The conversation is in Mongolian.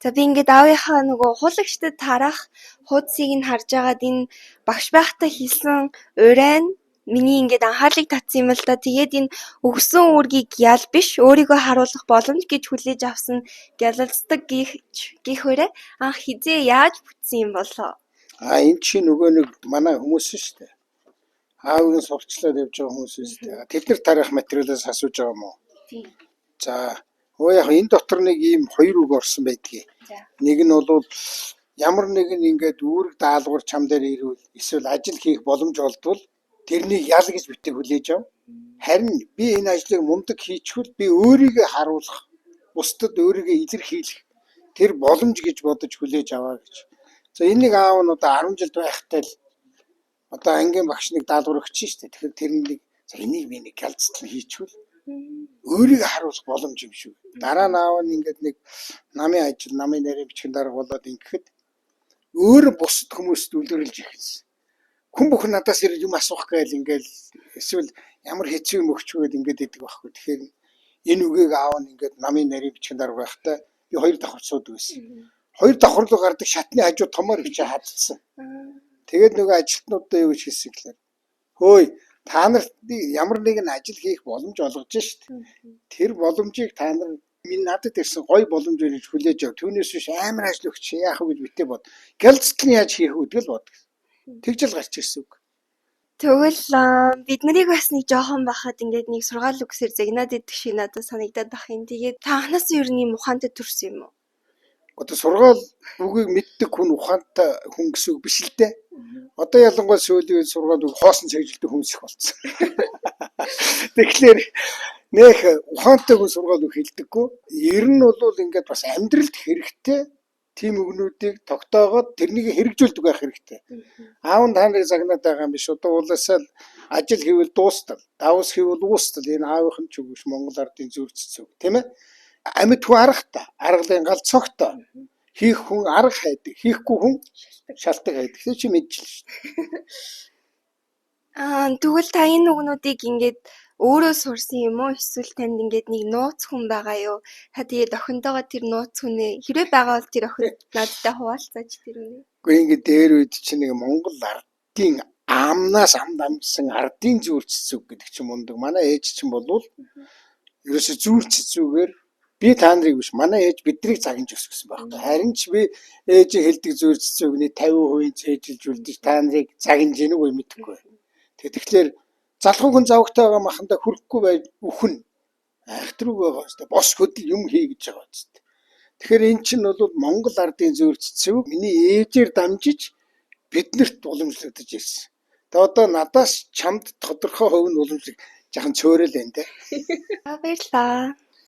За би ингээд аавынхаа нөгөө хуулагчдад тарах хуудсыг нь харж агаад энэ багш байхдаа хийсэн урайн миний ингээд анхаарлыг татсан юм л да. Тэгээд энэ өгсөн үүргийг ял биш өөрийгөө харуулах боломж гэж хүлээж авсан гялалцдаг гих өрөө анх хизээ яаж бүтсэн юм болоо? Энэ чи нөгөө нэг манай хүмүүс шүү дээ. Аавын сурчлаад явж байгаа хүмүүс шүү дээ. Тэд нар тарих материалаас асууж байгаа юм уу? Тийм. За яг энэ дотор нэг ийм хоёр үг орсон байдгийг. Нэг нь бол ямар нэгэн ингээд үүрэг даалгавар чам дээр ирвэл эсвэл ажил хийх боломж олдвол тэрнийг ял гэж битгий хүлээж ав. Харин би энэ ажлыг мундаг хийчихвэл би өөрийгөө харуулах, бусдад өөрийгөө илэрхийлэх тэр боломж гэж бодож хүлээж аваа гэж. За энийг аав нь одоо 10 жил байхтай л одоо ангийн багш нэг даалгавар өгч штэ. Тэгэхээр тэрнийг за энийг би нэг галзтал хийчихвэл өөрийгөө харуулах боломж юм шүү. Дараа нь аав нь ингээд нэг намын ажил, намын нарийн бичгийн дарга болоод ингэхэд өөр бусад хүмүүст үлгэрлж ихсэн. Хүн бүхэн надаас ирээд юм асуух гээл ингээл эсвэл ямар хэцүү юм өгчвөөд ингээд идэг байхгүй. Тэгэхээр энэ үгийг аав нь ингээд намын нарийн бичгийн дарга байхдаа би 2 давхар сууд байсан. 2 давхар руу гардаг шатны хажуу томор бичээ хадсан. Тэгээд нөгөө ажилтнуудаа юу гэж хэлсэн гэхээр хөөе та нарт ямар нэгэн ажил хийх боломж олгож шít. Тэр боломжийг та нар минь надад ирсэн гой боломж гэж хүлээж ав. Түүнээс биш амар ажил өгч яах вэ гэж битээ бод. Гэлцтэл яаж хийх вэ гэдэл бод. Тэгжэл гарч ирсэн үг. Тэгвэл бид нарыг бас нэг жоохон бахад ингээд нэг сургаал үгсээр загнаад идэх шиг надад санагдаад бах юм. Тэгээд та анханаас юу юм ухаантай төрсөн юм уу? Одоо сургаал үгийг мэддэг хүн ухаантай хүн гэсэн үг биш л дээ. Одоо ялангуяа сүүлийн үед сургаал үг хоосон цэгжилдэг хүмүүс их болсон. Тэгэхээр нэх ухаантай хүн сургаал үг хэлдэггүй. Ер нь бол ингээд бас амьдралд хэрэгтэй тийм өгнүүдийг тогтоогоод тэрнийг хэрэгжүүлдэг байх хэрэгтэй. Аав нь та нарыг загнаад байгаа юм биш. Одоо уулаасаа л ажил хийвэл дуустал, давс хийвэл уустал. Энэ аавынхан ч үгүй Монгол ардын зүрцэц үг, тийм ээ? Амьд хүн аргатай, аргалын гал цогтой. Хийх хүн арга хайдаг, хийхгүй хүн шалтгаан хайдаг. Тэг чи мэдчихлээ шүү дээ. Тэгвэл та энэ үгнүүдийг ингээд өөрөө сурсан юм уу? Эсвэл танд ингээд нэг нууц хүн байгаа юу? Та тэгээд охиндоогоо тэр нууц хүнээ хэрэг байгаа бол тэр охин надтай хуваалцаач тэр үнэ. Гэхдээ ингээд дээр үед чинь нэг Монгол ардын амнаас амд амжсан ардын зүрцэц үг гэдэг чинь мундаг. Манай ээж чинь болвол ерөөсө зүрцэц үгээр би та нарыг биш манай ээж биднийг загнаж өсгсөн байхгүй. Харин ч би ээжийн хэлдэг зүрцэц үгний 50% цээжилж үлдэж та нарыг загнаж ийнэг үе мэдэхгүй. Тэгэхээр залхуу хүн завгтай байгаа маханда хүрэхгүй байж үхэн айхтрууг байгаа хэвээр бос хөдөл юм хий гэж байгаа ч. Тэгэхээр эн чинь бол Монгол ардын зүрцэц үг миний ээжээр дамжиж биднэрт уламжлагдаж ирсэн. Тэгээ одоо надаас чамд тодорхой хувь нь уламжлаг жахан цөөрөл энэ дээ. Баярлалаа.